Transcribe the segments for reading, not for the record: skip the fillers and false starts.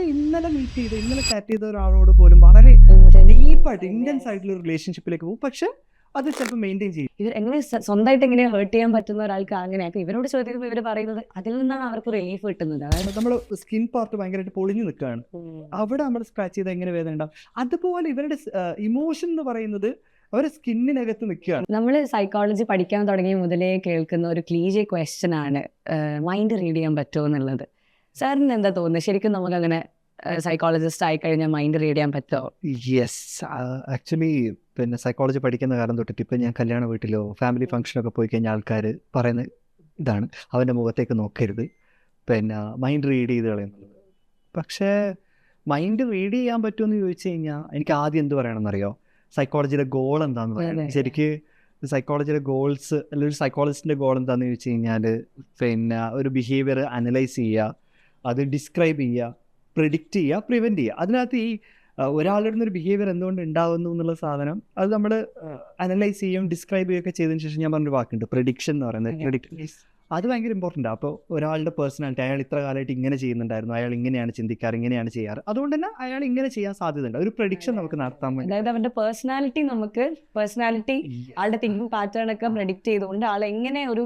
ഇന്നലെ ചാറ്റ് ചെയ്ത ഒരാളോട് പോലും വളരെ ഡീപ്പായിട്ട് ഇന്റൻസ് ആയിട്ടുള്ള റിലേഷൻഷിപ്പിലേക്ക് പോകും. പക്ഷെ അത് ചിലപ്പോൾ മെയിൻറ്റെയിൻ ചെയ്യും. ഇവർ എങ്ങനെ സ്വന്തമായിട്ട് എങ്ങനെ ഹേർട്ട് ചെയ്യാൻ പറ്റുന്ന ഒരാൾക്ക് അങ്ങനെയാക്കും. ഇവരോട് ചോദിക്കുമ്പോൾ ഇവർ പറയുന്നത് അതിൽ നിന്നാണ് അവർക്ക് റിലീഫ് കിട്ടുന്നത്. അതായത് നമ്മൾ സ്കിൻ പാർട്ട് ഭയങ്കരമായിട്ട് പൊളിഞ്ഞു നിൽക്കുകയാണ്, അവിടെ നമ്മൾ സ്ക്രാച്ച് ചെയ്താൽ എങ്ങനെ വേദന ഉണ്ടാവും. അതുപോലെ ഇവരുടെ ഇമോഷൻ എന്ന് പറയുന്നത് അവരുടെ സ്കിന്നിനകത്ത് നിൽക്കുകയാണ്. നമ്മൾ സൈക്കോളജി പഠിക്കാൻ തുടങ്ങിയ മുതലേ കേൾക്കുന്ന ഒരു ക്ലീഷേ ക്വസ്റ്റ്യൻ ആണ് മൈൻഡ് റീഡ് ചെയ്യാൻ പറ്റുമോ എന്നുള്ളത്. സാറിന് എന്താ തോന്നുന്നത്, ശരിക്കും നമുക്ക് അങ്ങനെ സൈക്കോളജിസ്റ്റ് ആയി കഴിഞ്ഞാൽ മൈൻഡ് റീഡ് ചെയ്യാൻ പറ്റുമോ? യെസ്, ആക്ച്വലി പിന്നെ സൈക്കോളജി പഠിക്കുന്ന കാലം തൊട്ടിട്ട് ഇപ്പം ഞാൻ കല്യാണ വീട്ടിലോ ഫാമിലി ഫംഗ്ഷനൊക്കെ പോയി കഴിഞ്ഞാൽ ആൾക്കാർ പറയുന്ന ഇതാണ്, അവൻ്റെ മുഖത്തേക്ക് നോക്കരുത്, പിന്നെ മൈൻഡ് റീഡ് ചെയ്ത് കളയുന്നത്. പക്ഷേ മൈൻഡ് റീഡ് ചെയ്യാൻ പറ്റുമെന്ന് ചോദിച്ചു കഴിഞ്ഞാൽ എനിക്ക് ആദ്യം എന്ത് പറയണമെന്നറിയോ, സൈക്കോളജിയുടെ ഗോൾ എന്താണെന്ന് പറയാം. ശരിക്ക് സൈക്കോളജിയുടെ ഗോൾസ് അല്ലെങ്കിൽ ഒരു സൈക്കോളജിസ്റ്റിൻ്റെ ഗോൾ എന്താണെന്ന് ചോദിച്ചു കഴിഞ്ഞാൽ പിന്നെ ഒരു ബിഹേവിയർ അനലൈസ് ചെയ്യുക, അത് ഡിസ്ക്രൈബ് ചെയ്യുക, പ്രിഡിക്റ്റ് ചെയ്യുക, പ്രിവെൻറ്റ് ചെയ്യുക. അതിനകത്ത് ഈ ഒരാളുടെ ഒരു ബിഹേവിയർ എന്തുകൊണ്ട് ഉണ്ടാകുന്നു എന്നുള്ള സാധനം അത് നമ്മൾ അനലൈസ് ചെയ്യും, ഡിസ്ക്രൈബ് ചെയ്യുകയൊക്കെ ചെയ്തതിന് ശേഷം ഞാൻ പറഞ്ഞൊരു വാക്കുണ്ട് പ്രിഡിക്ഷൻ എന്ന് പറയുന്നത്. അത് ഭയങ്കര ഇമ്പോർട്ടൻ്റ് ആണ്. അപ്പോൾ ഒരാളുടെ പേഴ്സണാലിറ്റി, അയാൾ ഇത്ര കാലമായിട്ട് ഇങ്ങനെ ചെയ്യുന്നുണ്ടായിരുന്നു, അയാൾ ഇങ്ങനെയാണ് ചിന്തിക്കാറ്, ഇങ്ങനെയാണ് ചെയ്യാറ്, അതുകൊണ്ട് തന്നെ അയാൾ ഇങ്ങനെ ചെയ്യാൻ സാധ്യതയുണ്ട്. ഒരു പ്രഡിക്ഷൻ നമുക്ക് നടത്താൻ വേണ്ടി, അതായത് അവരുടെ പേഴ്സണാലിറ്റി ആളുടെ തിങ്കിങ് പാറ്റേൺ ഒക്കെ പ്രെഡിക്റ്റ് ചെയ്തുകൊണ്ട് ആൾ എങ്ങനെ ഒരു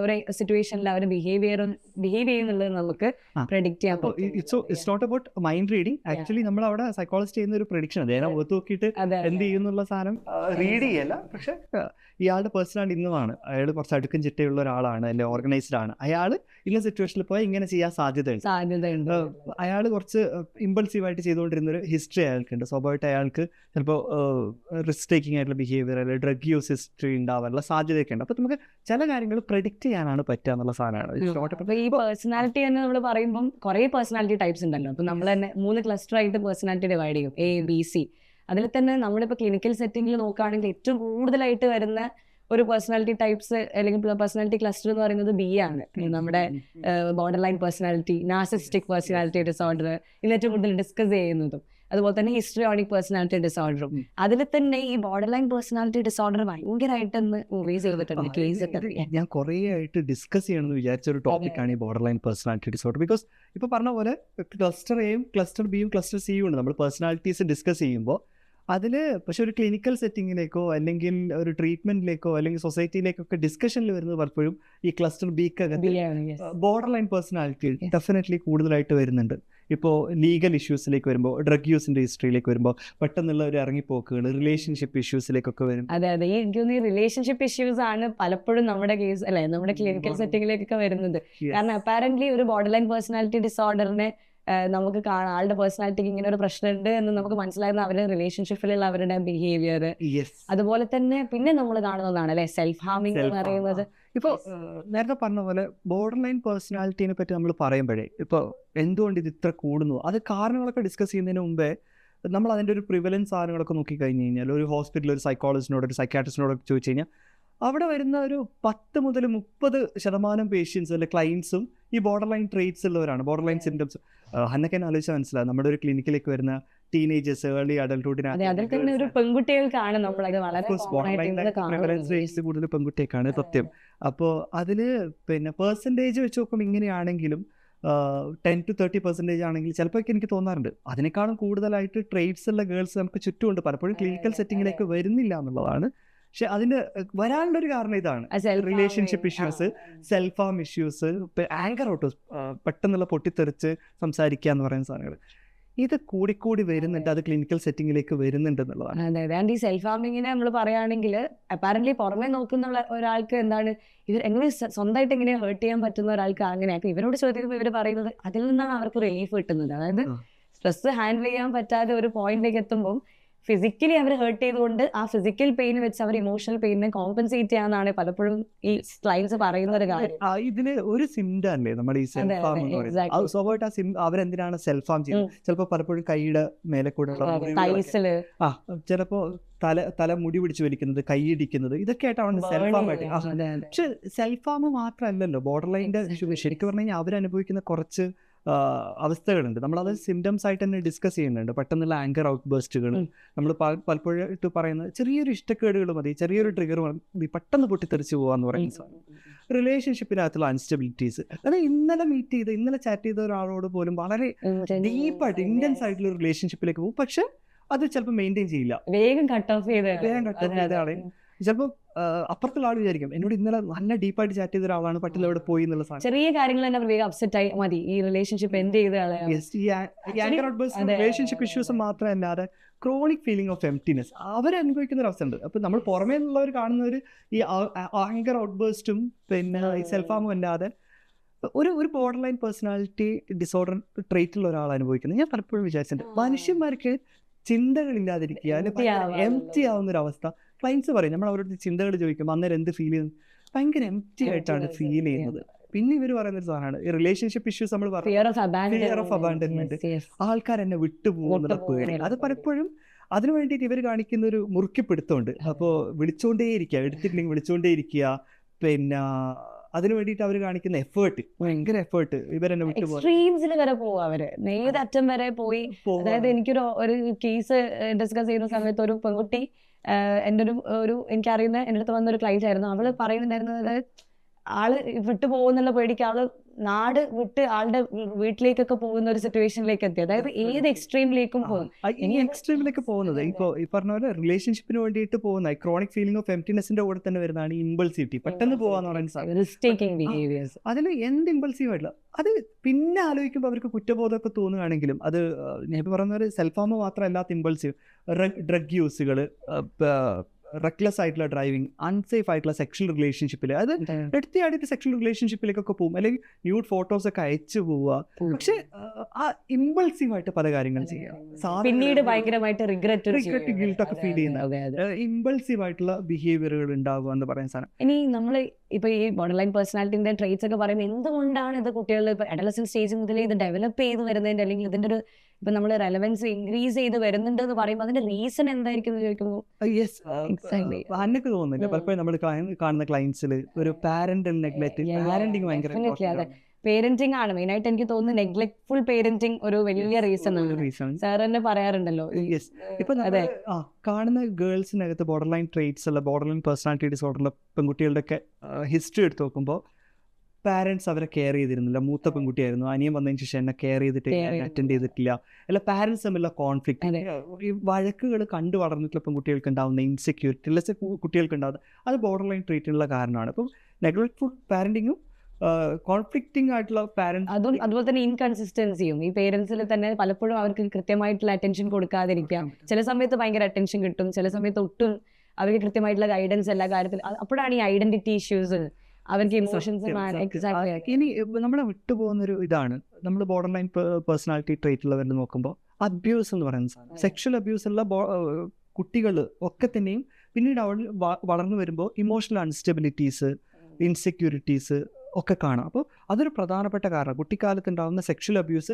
ഒരു സിറ്റുവേഷനിൽ അവർ ബിഹേവ് ചെയ്യുന്നുള്ളത് നമുക്ക് പ്രെഡിക്റ്റ് ചെയ്യാൻ പറ്റും. It's not about mind reading. Actually നമ്മൾ അവിടെ സൈക്കോളജിസ്റ്റ് ചെയ്യുന്ന ഒരു പ്രഡിക്ഷൻ, അതായത് മുഖത്ത് നോക്കിയിട്ട് എന്ത് ചെയ്യുന്നുള്ള സാധനം റീഡ് ചെയ്യല്ല. പക്ഷെ ഇയാളുടെ പേഴ്സണാലിറ്റി ഇന്നതാണ്, അയാൾ കുറച്ച് അടുക്കും ചിട്ടയുള്ള ഒരാളാണ്, അല്ലെങ്കിൽ ഓർഗനൈസ്ഡ് ആണ്, അയാൾ ഇന്ന സിറ്റുവേഷനിൽ പോയാൽ ഇങ്ങനെ ചെയ്യാൻ സാധ്യതയുണ്ട്. അയാൾ കുറച്ച് ഇമ്പൾസീവായിട്ട് ചെയ്തുകൊണ്ടിരുന്നൊരു ഹിസ്റ്ററി അയാൾക്കുണ്ട്. സ്വാഭാവികമായിട്ട് അയാൾക്ക് ചിലപ്പോൾ റിസ്ക് ടേക്കിംഗ് ആയിട്ടുള്ള ബിഹേവിയർ അല്ലെങ്കിൽ ഡ്രഗ് യൂസ് ഹിസ്റ്ററി ഉണ്ടാവാനുള്ള സാധ്യതയൊക്കെ ഉണ്ട്. അപ്പോൾ നമുക്ക് ചില കാര്യങ്ങൾ പ്രെഡിക്റ്റ് ചെയ്യാനാണ് പറ്റുക എന്നുള്ള സാധനമാണ്. ഈ പേഴ്സണാലിറ്റി തന്നെ നമ്മൾ പറയുമ്പം കുറേ പേഴ്സണാലിറ്റി ടൈപ്സ് ഉണ്ടല്ലോ. അപ്പം നമ്മൾ തന്നെ 3 ക്ലസ്റ്റർ ആയിട്ട് പേഴ്സണാലിറ്റി ഡിവൈഡ് ചെയ്യും, A, B, C. അതിൽ തന്നെ നമ്മളിപ്പോൾ ക്ലിനിക്കൽ സെറ്റിങ്ങിൽ നോക്കുകയാണെങ്കിൽ ഏറ്റവും കൂടുതലായിട്ട് വരുന്ന ഒരു പേഴ്സണാലിറ്റി ടൈപ്സ് അല്ലെങ്കിൽ പേഴ്സണാലിറ്റി ക്ലസ്റ്റർ എന്ന് പറയുന്നത് B ആണ്. നമ്മുടെ border line personality, narcissistic personality disorder, ഇന്ന് ഏറ്റവും കൂടുതൽ ഡിസ്കസ് ചെയ്യുന്നതും. അതുപോലെ തന്നെ ഹിസ്ട്രിയോണിക് പേഴ്സണാലിറ്റി ഡിസോർഡറും. അതിൽ തന്നെ ഈ ബോർഡർ ലൈൻ പേഴ്സണാലിറ്റി ഡിസോർഡർ ഭയങ്കരമായിട്ടൊന്ന് മൂവീസ് ചെയ്തിട്ടുണ്ട്, കേസ് ഒക്കെ. ഞാൻ കുറേ ആയിട്ട് ഡിസ്കസ് ചെയ്യണമെന്ന് വിചാരിച്ച ഒരു ടോപ്പിക്കാണ് ഈ borderline personality disorder. Because ഇപ്പോൾ പറഞ്ഞ പോലെ ക്ലസ്റ്റർ എയും ക്ലസ്റ്റർ ബിയും ക്ലസ്റ്റർ സിയും ഉണ്ട്. നമ്മൾ പേഴ്സണാലിറ്റീസ് ഡിസ്കസ് ചെയ്യുമ്പോൾ അതിൽ പക്ഷെ ഒരു ക്ലിനിക്കൽ സെറ്റിങ്ങിലേക്കോ അല്ലെങ്കിൽ ഒരു ട്രീറ്റ്മെന്റിലേക്കോ അല്ലെങ്കിൽ സൊസൈറ്റിയിലേക്കൊക്കെ ഡിസ്കഷനിൽ വരുന്നത് പലപ്പോഴും ഈ ക്ലസ്റ്റർ ബിക്കകത്ത് ബോർഡർ ലൈൻ പേഴ്സണാലിറ്റി ഡെഫിനറ്റ്ലി കൂടുതലായിട്ട് വരുന്നുണ്ട്. ഇപ്പോൾ ലീഗൽ ഇഷ്യൂസിലേക്ക് വരുമ്പോൾ, ഡ്രഗ് യൂസിന്റെ ഹിസ്റ്ററിയിലേക്ക് വരുമ്പോൾ പെട്ടെന്നുള്ള ഒരു ഇറങ്ങിപ്പോക്കുകൾ, റിലേഷൻഷിപ്പ് ഇഷ്യൂസിലേക്കൊക്കെ വരും. അതെ, എനിക്ക് തോന്നുന്നു ഈ റിലേഷൻഷിപ്പ് ഇഷ്യൂസ് ആണ് പലപ്പോഴും നമ്മുടെ കേസ് അല്ലെ നമ്മുടെ ക്ലിനിക്കൽ സെറ്റിങ്ങിലേക്കൊക്കെ വരുന്നത്. കാരണം അപ്പാരന്റ്ലി ഒരു ബോർഡർ ലൈൻ പേഴ്സണാലിറ്റി ഡിസോർഡറിനെ നമുക്ക് കാണാം, ആളുടെ പേഴ്സണാലിറ്റിക്ക് ഇങ്ങനെ ഒരു പ്രശ്നമുണ്ട് എന്ന് നമുക്ക് മനസ്സിലാകുന്ന അവരുടെ റിലേഷൻഷിപ്പിലുള്ള അവരുടെ ബിഹേവിയർ. അതുപോലെ തന്നെ പിന്നെ നമ്മൾ കാണുന്നതാണ് അല്ലെ സെൽഫ് ഹാമിങ് എന്ന് പറയുന്നത്. ഇപ്പോൾ നേരത്തെ പറഞ്ഞ പോലെ ബോർഡർ ലൈൻ പേഴ്സണാലിറ്റീനെ പറ്റി നമ്മൾ പറയുമ്പോഴേ ഇപ്പോൾ എന്തുകൊണ്ട് ഇത് ഇത്ര കൂടുന്നു, അത് കാരണങ്ങളൊക്കെ ഡിസ്കസ് ചെയ്യുന്നതിന് മുമ്പേ നമ്മൾ അതിൻ്റെ ഒരു പ്രിവലൻസ് സാധനങ്ങളൊക്കെ നോക്കിക്കഴിഞ്ഞ് കഴിഞ്ഞാൽ ഒരു ഹോസ്പിറ്റലിൽ ഒരു സൈക്കോളജിസ്റ്റിനോട് ഒരു സൈക്കാട്രിസ്റ്റിനോടൊക്കെ ചോദിച്ചു കഴിഞ്ഞാൽ അവിടെ വരുന്ന ഒരു 10 മുതൽ 30% പേഷ്യൻസ് അല്ലെ ക്ലയൻസും ഈ ബോർഡർ ലൈൻ ട്രേറ്റ്സ് ഉള്ളവരാണ്, ബോർഡർ ലൈൻ സിംറ്റംസ്. ഹന്നൊക്കെ ആലോചിച്ചാൽ മനസ്സിലാവും, നമ്മുടെ ഒരു ക്ലിനിക്കിലേക്ക് വരുന്ന ടീനേജേഴ്സ്, ഏർലി അഡൽട്ട്ഹുഡിന് പെൺകുട്ടികൾക്കാണ് കൂടുതൽ പെൺകുട്ടിയൊക്കെയാണ് സത്യം. അപ്പോൾ അതിൽ പിന്നെ പെർസെൻറ്റേജ് വെച്ച് നോക്കുമ്പോൾ ഇങ്ങനെയാണെങ്കിലും 10 to 30% ആണെങ്കിൽ ചിലപ്പോൾ എനിക്ക് തോന്നാറുണ്ട് അതിനേക്കാളും കൂടുതലായിട്ട് ട്രേറ്റ്സ് ഉള്ള ഗേൾസ് നമുക്ക് ചുറ്റുമുണ്ട്. പലപ്പോഴും ക്ലിനിക്കൽ സെറ്റിങ്ങിലേക്ക് വരുന്നില്ല എന്നുള്ളതാണ്. പക്ഷെ അതിന് വരാനുള്ള ഒരു കാരണം ഇതാണ്, relationship issues, self harm issues, anchor out, പെട്ടെന്നുള്ള പൊട്ടിത്തെറിച്ച് സംസാരിക്കുക എന്ന് പറയുന്ന സാധനങ്ങൾ, ഇത് കൂടിക്കൂടി വരുന്നുണ്ട്, അത് ക്ലിനിക്കൽ സെറ്റിങ്ങിലേക്ക് വരുന്നുണ്ട് എന്നുള്ളതാണ്. അതെ, ഈ സെൽഫ് ഹാമിങ്ങിനെ നമ്മൾ പറയുകയാണെങ്കിൽ അപ്പാരന്റ്ലി പുറമെ നോക്കുന്ന ഒരാൾക്ക് എന്താണ് ഇവർ എങ്ങനെ സ്വന്തമായിട്ട് എങ്ങനെ ഹേർട്ട് ചെയ്യാൻ പറ്റുന്ന ഒരാൾക്ക് അങ്ങനെയാക്കും. ഇവരോട് ചോദിക്കുമ്പോൾ ഇവർ പറയുന്നത് അതിൽ നിന്നാണ് അവർക്ക് റിലീഫ് കിട്ടുന്നത്. അതായത് സ്ട്രെസ് ഹാൻഡിൽ ചെയ്യാൻ പറ്റാതെ ഒരു പോയിന്റിലേക്ക് എത്തുമ്പോൾ ഫിസിക്കലി അവർ ഹേർട്ട് ചെയ്തുകൊണ്ട് ആ ഫിസിക്കൽ പെയിൻ വെച്ച് അവർ ഇമോഷണൽ പെയിനെ കോമ്പൻസേറ്റ് ചെയ്യാന്നാണ് പലപ്പോഴും ഈ ക്ലയൻസ് പറയുന്ന ഒരു കാര്യം. ഇതിന് ഒരു സിംറ്റം അല്ലേ നമ്മുടെ ഈ സെൽഫ് ഹാം എന്ന് പറയുന്നത്. സ്വാഭാവികമായിട്ട് അവരെന്തിനാണ് സെൽഫ് ഹാം ചെയ്യുന്നത്? ചിലപ്പോൾ പലപ്പോഴും കൈയുടെ മേലെ കൂടെ ചിലപ്പോൾ തല മുടി പിടിച്ച് വലിക്കുന്നത്, കൈയിടിക്കുന്നത്, ഇതൊക്കെ ആയിട്ടാണ് സെൽഫ് ഹാം ആയിട്ട്. പക്ഷെ സെൽഫ് ഹാം മാത്രമല്ലല്ലോ ബോർഡർ ലൈൻ്റെ ശരിക്കും പറഞ്ഞു കഴിഞ്ഞാൽ അവരനുഭവിക്കുന്ന കുറച്ച് അവസ്ഥകളുണ്ട്. നമ്മളത് സിംറ്റംസ് ആയിട്ട് തന്നെ ഡിസ്കസ് ചെയ്യുന്നുണ്ട്. പെട്ടെന്നുള്ള ആങ്കർ ഔട്ട് ബേസ്റ്റുകൾ, നമ്മൾ പലപ്പോഴായിട്ട് പറയുന്നത് ചെറിയൊരു ഇഷ്ടക്കേടുകൾ മതി, ചെറിയൊരു ട്രിഗർ മതി, പെട്ടെന്ന് പൊട്ടിത്തെറിച്ച് പോകാന്ന് പറയുന്ന സാധനം. റിലേഷൻഷിപ്പിനകത്തുള്ള അൺസ്റ്റബിലിറ്റീസ്, അത് ഇന്നലെ ചാറ്റ് ചെയ്ത ഒരാളോട് പോലും വളരെ ഡീപ്പായിട്ട് ഇന്റൻസ് ആയിട്ടുള്ള റിലേഷൻഷിപ്പിലേക്ക് പോകും, പക്ഷെ അത് ചിലപ്പോൾ മെയിൻറ്റെയിൻ ചെയ്യില്ല, വേഗം കട്ട് ഓഫ് ചെയ്ത് ചിലപ്പോൾ അപ്പുറത്തുള്ള ആൾ വിചാരിക്കും എന്നോട് ഇന്നലെ നല്ല ഡീപ്പായിട്ട് ചാറ്റ് ചെയ്ത ഒരാളാണ്, പെട്ടെന്ന് എവിടെ പോയി എന്നുള്ള സാധനം. ചെറിയ കാര്യങ്ങൾ തന്നെ വേഗം അപ്സെറ്റ് ആയി മതി, ഈ റിലേഷൻഷിപ്പ് എൻഡ് ചെയ്ത് റിലേഷൻഷിപ്പ് ഇഷ്യൂസ് മാത്രമല്ലാതെ ക്രോണിക് ഫീലിംഗ് ഓഫ് എംപ്റ്റിനെസ് അവരനുഭവിക്കുന്ന ഒരു അവസ്ഥ ഉണ്ട്. അപ്പോൾ നമ്മൾ പുറമേ നിന്നുള്ളവർ കാണുന്നവർ ഈ ആങ്കർ ഔട്ട് ബേസ്റ്റും പിന്നെ ഈ സെൽഫാമും അല്ലാതെ ഒരു border line personality disorder trait ഉള്ള ഒരാൾ അനുഭവിക്കുന്നത് ഞാൻ പലപ്പോഴും വിചാരിച്ചിട്ടുണ്ട്. മനുഷ്യന്മാർക്ക് ചിന്തകളില്ലാതിരിക്കുക, എംപ്റ്റി ആവുന്ന ഒരു അവസ്ഥ. ക്ലൈൻറ്റ്സ് പറയും, നമ്മൾ അവരോട് ചിന്തകൾ ചോദിക്കുമ്പോൾ അന്നേരം എന്ത് ഫീൽ ചെയ്യുന്നത്, ഭയങ്കര എംപ്റ്റി ആയിട്ടാണ് ഫീൽ ചെയ്യുന്നത്. പിന്നെ ഇവർ പറയുന്ന ഒരു സാധനമാണ് ഈ റിലേഷൻഷിപ്പ് ഇഷ്യൂസ്. നമ്മൾ ഫിയർ ഓഫ് അബാൻഡൻമെന്റ്, ആൾക്കാർ എന്നെ വിട്ടുപോകുന്നുള്ള പേടി. അത് പലപ്പോഴും അതിനു വേണ്ടിയിട്ട് ഇവർ കാണിക്കുന്ന ഒരു മുറുക്കിപ്പിടുത്തമുണ്ട്. അപ്പോൾ വിളിച്ചുകൊണ്ടേയിരിക്കുക, എടുത്തിട്ടില്ലെങ്കിൽ വിളിച്ചുകൊണ്ടേയിരിക്കുക. പിന്നെ അതിനു വേണ്ടിയിട്ട് അവർ കാണിക്കുന്ന എഫേർട്ട്, ഭയങ്കര എഫേർട്ട്. ഇവരെന്നെ എക്സ്ട്രീംസിൽ വരെ പോവാ, അവര് ഏത് അറ്റം വരെ പോയി. അതായത് ഒരു കേസ് ഡിസ്കസ് ചെയ്യുന്ന സമയത്ത് ഒരു പെൺകുട്ടി എൻ്റെ എനിക്കറിയുന്ന എൻ്റെ അടുത്ത് വന്നൊരു ക്ലൈന്റ് ആയിരുന്നു. അവള് പറയുന്നുണ്ടായിരുന്നത് ആള് വിട്ടു പോകുന്നുള്ള പേടിക്ക് ആള് നാട് വിട്ട് ആളുടെ വീട്ടിലേക്കൊക്കെ പോകുന്ന ഒരു സിറ്റുവേഷനിലേക്ക് എത്തി. അതായത് ഏത് എക്സ്ട്രീമിലേക്കും പോകും. ഈ എക്സ്ട്രീമിലേക്ക് പോകുന്നത് ഇപ്പോൾ ഈ പറഞ്ഞ പോലെ റിലേഷൻഷിപ്പിന് വേണ്ടിയിട്ട് പോകുന്ന ക്രോണിക് ഫീലിംഗ് ഓഫ് എംപ്റ്റിനെസിന്റെ കൂടെ തന്നെ വരുന്നതാണ് ഇമ്പൾസിവിറ്റി, പെട്ടെന്ന് പോകാന്ന് പറയുന്നത്. അതിൽ എന്ത് ഇമ്പൾസീവ് ആയിട്ടുള്ള അത് പിന്നെ ആലോചിക്കുമ്പോൾ അവർക്ക് കുറ്റബോധമൊക്കെ തോന്നുകയാണെങ്കിലും അത് ഞാൻ ഇപ്പോൾ പറഞ്ഞ പോലെ സെൽഫാമ മാത്രമല്ലാത്ത ഇമ്പൾസീവ് ഡ്രഗ് യൂസുകൾ, റെക്ലെസ് ആയിട്ടുള്ള ഡ്രൈവിംഗ്, അൺസേഫ് ആയിട്ടുള്ള സെക്ഷൽ റിലേഷൻഷിപ്പിൽ, അത് എടുത്തിയാടിയിട്ട് സെക്ഷൽ റിലേഷൻഷിപ്പിലേക്കൊക്കെ പോകും, അല്ലെങ്കിൽ ന്യൂഡ് ഫോട്ടോസ് ഒക്കെ അയച്ചു പോവുക. പക്ഷെ ആ ഇമ്പൾസീവായിട്ട് പല കാര്യങ്ങൾ ചെയ്യാം, പിന്നീട് ഭയങ്കരമായിട്ട് റിഗ്രറ്റ് ഗിൽട്ടൊക്കെ ഫീൽ ചെയ്യുന്ന ഇമ്പൾസീവ് ആയിട്ടുള്ള ബിഹേവിയറുകൾ ഉണ്ടാവുക എന്ന് പറയുന്ന സാധനം. ഇനി നമ്മൾ ഇപ്പൊ ഈ ബോർഡർ ലൈൻ പേഴ്സണാലിറ്റിന്റെ ട്രേറ്റ്സ് ഒക്കെ പറയുമ്പോൾ എന്തുകൊണ്ടാണ് ഇത് കുട്ടികളിൽ ഇപ്പൊ അഡോളസന്റ് സ്റ്റേജ് മുതൽ ഇത് ഡെവലപ്പ് ചെയ്ത് വരുന്നതിന്റെ, അല്ലെങ്കിൽ ഇതിന്റെ ഒരു ഇപ്പൊ നമ്മൾ റെലവൻസ് ഇൻക്രീസ് ചെയ്ത് വരുന്നുണ്ട് എന്ന് പറയുമ്പോൾ അതിന്റെ റീസൺ എന്തായിരിക്കും എന്ന് ചോദിക്കുമ്പോൾ അന്നൊക്കെ തോന്നുന്നില്ല പലപ്പോഴും നമ്മൾ കാണുന്ന ക്ലയൻസിൽ ഒരു പാരന്റൽ നെഗ്ലെക്റ്റ്, പാരന്റിങ് ഭയങ്കര പേരന്റിംഗ് ആണ് മെയിൻ ആയിട്ട് എനിക്ക് തോന്നുന്നു. നെഗ്ലെക്ട്ഫുൾ പേരന്റിംഗ് ഒരു വലിയ റീസൺ ആണ്, സാർ തന്നെ പറയാറുണ്ടല്ലോ. ഇപ്പൊ കാണുന്ന ഗേൾസിനകത്ത് ബോർഡർ ലൈൻ ട്രേറ്റ്സ് ഉള്ള, ബോർഡർ ലൈൻ പേഴ്സണാലിറ്റി ഡിസോർഡറുള്ള പെൺകുട്ടികളുടെ ഒക്കെ ഹിസ്റ്ററി എടുത്ത് നോക്കുമ്പോൾ പാരൻസ് അവരെ കെയർ ചെയ്തിരുന്നില്ല. മൂത്ത പെൺകുട്ടിയായിരുന്നു, അനിയൻ വന്നതിന് ശേഷം എന്നെ കെയർ ചെയ്തിട്ട് അറ്റൻഡ് ചെയ്തിട്ടില്ല. അല്ല പാരൻസ് തമ്മിലുള്ള കോൺഫ്ലിക്റ്റ്, ഈ വഴക്കുകൾ കണ്ടു വളർന്നിട്ടുള്ള പെൺകുട്ടികൾക്ക് ഉണ്ടാകുന്ന ഇൻസെക്യൂരിറ്റി അല്ലെ കുട്ടികൾക്ക് ഉണ്ടാകുന്നത്, അത് ബോർഡർ ലൈൻ ട്രീറ്റിനുള്ള കാരണമാണ്. അപ്പം നെഗ്ലെക്ട്ഫുൾ പാരന്റിങ്ങും കോൺഫ്ലിക്റ്റിംഗ് ആയിട്ടുള്ള പാരന്റ്, അതുപോലെ തന്നെ ഇൻകൺസിസ്റ്റൻസിയും ഈ പേരൻസിൽ തന്നെ പലപ്പോഴും അവർക്ക് കൃത്യമായിട്ടുള്ള അറ്റൻഷൻ കൊടുക്കാതിരിക്കാം. ചില സമയത്ത് ഭയങ്കര അറ്റൻഷൻ കിട്ടും, ചില സമയത്ത് ഒട്ടും അവർക്ക് കൃത്യമായിട്ടുള്ള ഗൈഡൻസ് എല്ലാ കാര്യത്തിലും. അപ്പോഴാണ് ഈ ഐഡന്റിറ്റി ഇഷ്യൂസ്, അവർക്ക് ഇമോഷൻസ്. ഇനി നമ്മളെ വിട്ടുപോകുന്നൊരു ഇതാണ്, നമ്മൾ ബോർഡർ ലൈൻ പേഴ്സണാലിറ്റി ട്രേറ്റ് ഉള്ളവരിൽ നോക്കുമ്പോൾ അബ്യൂസ് എന്ന് പറയുന്ന സാധനം, സെക്ഷൽ അബ്യൂസ് ഉള്ള കുട്ടികൾ ഒക്കെ തന്നെയും പിന്നീട് വളർന്നു വരുമ്പോൾ ഇമോഷണൽ അൺസ്റ്റെബിലിറ്റീസ്, ഇൻസെക്യൂരിറ്റീസ് ഒക്കെ കാണാം. അപ്പോൾ അതൊരു പ്രധാനപ്പെട്ട കാരണം. കുട്ടിക്കാലത്ത് ഉണ്ടാകുന്ന സെക്ഷൽ അബ്യൂസ്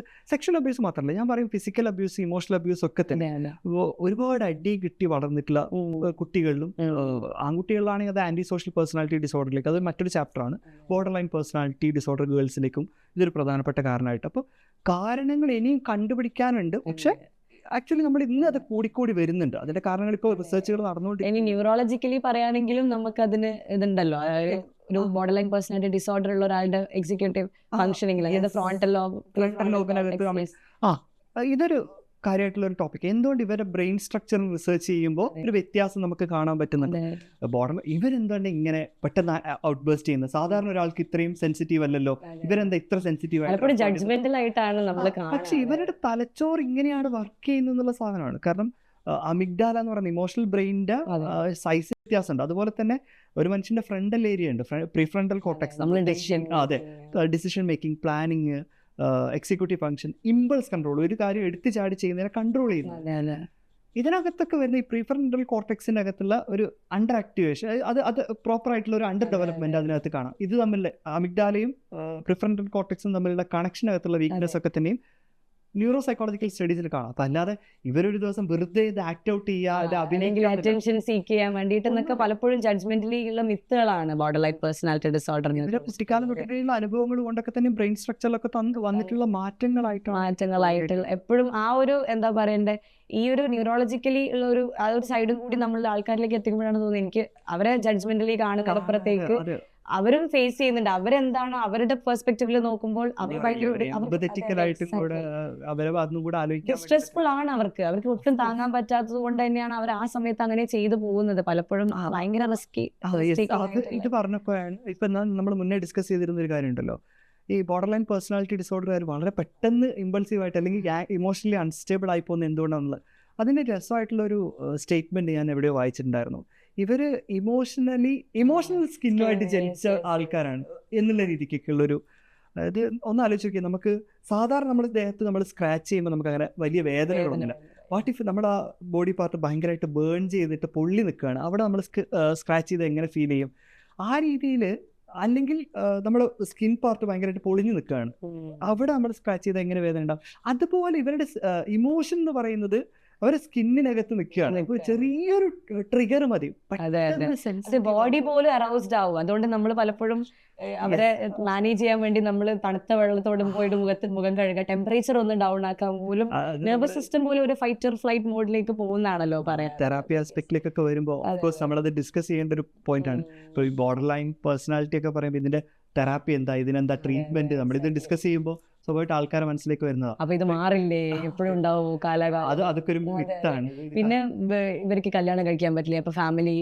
മാത്രമല്ല, ഞാൻ പറയും ഫിസിക്കൽ അബ്യൂസ്, ഇമോഷണൽ അബ്യൂസ് ഒക്കെ തന്നെ. ഒരുപാട് അടി കിട്ടി വളർന്നിട്ടുള്ള കുട്ടികളിലും, ആൺകുട്ടികളിലാണെങ്കിൽ അത് ആൻറ്റി സോഷ്യൽ പേഴ്സണാലിറ്റി ഡിസോർഡറിലേക്ക്, അത് മറ്റൊരു ചാപ്റ്ററാണ്. ബോർഡർ ലൈൻ പേഴ്സണാലിറ്റി ഡിസോർഡർ ഗേൾസിലേക്കും ഇതൊരു പ്രധാനപ്പെട്ട കാരണമായിട്ട്. അപ്പോൾ കാരണങ്ങൾ ഇനിയും കണ്ടുപിടിക്കാനുണ്ട്, പക്ഷേ ആക്ച്വലി നമ്മൾ ഇന്ന് അത് കൂടിക്കൂടി വരുന്നുണ്ട്. അതിന്റെ കാരണങ്ങൾ ഇപ്പോൾ റിസർച്ചുകൾ നടന്നുകൊണ്ട്. ഇനി ന്യൂറോളജിക്കലി പറയുകയാണെങ്കിലും നമുക്ക് അതിന് ഇതുണ്ടല്ലോ, ഒരു ബോർഡർ ലൈൻ പേഴ്സണാലിറ്റി ഡിസോർഡർ ഉള്ള ഒരാളുടെ എക്സിക്യൂട്ടീവ് ഫംഗ്ഷനിങ്, ഫ്രോണ്ടൽ ലോബ്, ഇതൊരു കാര്യമായിട്ടുള്ള ഒരു ടോപ്പിക്. എന്തുകൊണ്ട് ഇവരുടെ ബ്രെയിൻ സ്ട്രക്ചർ റിസർച്ച് ചെയ്യുമ്പോൾ ഒരു വ്യത്യാസം നമുക്ക് കാണാൻ പറ്റുന്നുണ്ട്. ബോർഡർ ഇവരെന്താണ് ഇങ്ങനെ പെട്ടെന്ന് ഔട്ട് ബേസ്റ്റ് ചെയ്യുന്നത്? സാധാരണ ഒരാൾക്ക് ഇത്രയും സെൻസിറ്റീവ് അല്ലല്ലോ, ഇവരെന്താ ഇത്ര സെൻസിറ്റീവ് ആയിട്ടാണ്. പക്ഷെ ഇവരുടെ തലച്ചോറ് ഇങ്ങനെയാണ് വർക്ക് ചെയ്യുന്നത് എന്നുള്ള സാധനമാണ്. കാരണം അമിഗ്ഡാല എന്ന് പറയുന്ന ഇമോഷണൽ ബ്രെയിനിന്റെ സൈസ് വ്യത്യാസമുണ്ട്. അതുപോലെ തന്നെ ഒരു മനുഷ്യന്റെ ഫ്രണ്ടൽ ഏരിയ ഉണ്ട്, പ്രീഫ്രണ്ടൽ കോർട്ടെക്സ്, അതെ, decision making, planning, executive function, impulse control, ഒരു കാര്യം എടുത്തു ചാടി ചെയ്യുന്നതിനെ കൺട്രോൾ ചെയ്യുന്നത്. ഇതിനകത്തൊക്കെ വരുന്ന ഈ പ്രീഫ്രണ്ടൽ കോർട്ടെക്സിൻ്റെ അകത്തുള്ള ഒരു അണ്ടർ ആക്ടിവേഷൻ, അത് പ്രോപ്പർ ആയിട്ടുള്ള ഒരു അണ്ടർ ഡെവലപ്മെന്റ് അതിനകത്ത് കാണാം. ഇത് തമ്മിൽ അമിഗ്ഡാലയും പ്രീഫ്രണ്ടൽ കോർട്ടെക്സും തമ്മിലുള്ള കണക്ഷനകത്തുള്ള വീക്ക്നെസ് ഒക്കെ തന്നെയും ന്യൂറോ സൈക്കോളജിക്കൽ സ്റ്റഡീസിൽ കാണാം. അപ്പം അല്ലാതെ ഇവരൊരു ദിവസം വെറുതെ ഇത് ആക്ട് ഔട്ട് ചെയ്യുക, അല്ലെങ്കിൽ അറ്റൻഷൻ സീക്ക് ചെയ്യാൻ വേണ്ടിയിട്ട് എന്നൊക്കെ പലപ്പോഴും ജഡ്ജ്മെന്റലി ഉള്ള മിത്തുകളാണ് ബോർഡർ ലൈൻ പേഴ്സണാലിറ്റി ഡിസോർഡർ. ഇതിന്റെ കുട്ടിക്കാലം തൊട്ടിട്ടുള്ള അനുഭവങ്ങൾ കൊണ്ടൊക്കെ തന്നെ ബ്രെയിൻ സ്ട്രക്ചറിലൊക്കെ വന്നിട്ടുള്ള മാറ്റങ്ങളായിട്ട് എപ്പോഴും ആ ഒരു എന്താ പറയണ്ടേ, ഈ ഒരു ന്യൂറോളജിക്കലി ഉള്ള ഒരു ആ ഒരു സൈഡും കൂടി നമ്മൾ ആൾക്കാരിലേക്ക് എത്തിക്കുമ്പോഴാണ് തോന്നുന്നത് എനിക്ക് അവരെ ജഡ്ജ്മെന്റലി കാണുന്നതിനപ്പുറത്തേക്ക് അവരും ഫേസ് ചെയ്യുന്നുണ്ട്. അവരെന്താണ് അവരുടെ പെർസ്പെക്റ്റീവിൽ നോക്കുമ്പോൾ സ്ട്രെസ്ഫുൾ ആണ് അവർക്ക് ഒട്ടും താങ്ങാൻ പറ്റാത്തത് കൊണ്ട് തന്നെയാണ് അവർ ആ സമയത്ത് അങ്ങനെ ചെയ്തു പോകുന്നത്. പലപ്പോഴും ഭയങ്കര റിസ്കി. ഇത് പറഞ്ഞപ്പോഴാണ് ഇപ്പൊ നമ്മൾ മുന്നേ ഡിസ്കസ് ചെയ്തിരുന്ന ഒരു കാര്യം ഉണ്ടല്ലോ, ഈ ബോർഡർ ലൈൻ പേഴ്സണാലിറ്റി ഡിസോർഡർ വളരെ പെട്ടെന്ന് ഇമ്പൾസീവായിട്ട് അല്ലെങ്കിൽ ഇമോഷണലി അൺസ്റ്റേബിൾ ആയി പോകുന്നത് എന്തുകൊണ്ടാണെന്നുള്ളത്. അതിൻ്റെ രസമായിട്ടുള്ളൊരു സ്റ്റേറ്റ്മെൻറ്റ് ഞാൻ എവിടെയോ വായിച്ചിട്ടുണ്ടായിരുന്നു. ഇവർ ഇമോഷണൽ സ്കിന്നുമായിട്ട് ജനിച്ച ആൾക്കാരാണ് എന്നുള്ള രീതിക്കൊക്കെയുള്ളൊരു, അതായത് ഒന്ന് ആലോചിച്ച് നോക്കിയാൽ നമുക്ക് സാധാരണ നമ്മുടെ ദേഹത്ത് നമ്മൾ സ്ക്രാച്ച് ചെയ്യുമ്പോൾ നമുക്ക് അങ്ങനെ വലിയ വേദനകളൊന്നുമില്ല. വാട്ട് ഇഫ് നമ്മുടെ ആ ബോഡി പാർട്ട് ഭയങ്കരമായിട്ട് ബേൺ ചെയ്തിട്ട് പൊള്ളി നിൽക്കുകയാണ്, അവിടെ നമ്മൾ സ്ക്രാച്ച് ചെയ്ത് എങ്ങനെ ഫീൽ ചെയ്യും? ആ രീതിയിൽ അല്ലെങ്കിൽ നമ്മുടെ സ്കിൻ പാർട്ട് ഭയങ്കരമായിട്ട് പൊളിഞ്ഞു നിൽക്കുകയാണ്, അവിടെ നമ്മൾ സ്ക്രാച്ച് ചെയ്ത് എങ്ങനെ വേദന ഉണ്ടാവും? അതുപോലെ ഇവരുടെ ഇമോഷൻ എന്ന് പറയുന്നത് അവരുടെ സ്കിന്നിനകത്ത് നിൽക്കുകയാണ്. ചെറിയൊരു ട്രിഗർ മതി, ബോഡി പോലും അറൗസ്ഡ് ആവും. അതുകൊണ്ട് നമ്മൾ പലപ്പോഴും അവരെ മാനേജ് ചെയ്യാൻ വേണ്ടി നമ്മൾ തണുത്ത വെള്ളത്തോട് പോയിട്ട് മുഖം കഴുകുക, ടെമ്പറേച്ചർ ഒന്ന് ഡൗൺ ആക്കാൻ പോലും നെർവസ് സിസ്റ്റം പോലും ഒരു ഫൈറ്റ് ഓർ ഫ്ലൈറ്റ് മോഡിലേക്ക് പോകുന്നതാണല്ലോ പറയാം. തെറാപ്പി ആസ്പെക്റ്റിലേക്കൊക്കെ വരുമ്പോൾ നമ്മളത് ഡിസ്കസ് ചെയ്യേണ്ട ഒരു പോയിന്റ് ആണ്. ഇപ്പോൾ ഈ ബോർഡർ ലൈൻ പേഴ്സണാലിറ്റി ഒക്കെ പറയുമ്പോൾ ഇതിന്റെ തെറാപ്പി എന്താ, ഇതിനെന്താ ട്രീറ്റ്മെന്റ്, നമ്മളിത് ഡിസ്കസ് ചെയ്യുമ്പോൾ സ്വാഭാവികമായിട്ട് ആൾക്കാരെ മനസ്സിലേക്ക് വരുന്നതാണ്. അപ്പൊ ഇത് മാറില്ലേ, എപ്പോഴും ഉണ്ടാവും കാലാകാലം, അതൊക്കെ ഒരു മിത്താണ്. പിന്നെ ഇവർക്ക് കല്യാണം കഴിക്കാൻ പറ്റില്ലേ, അപ്പൊ ഫാമിലി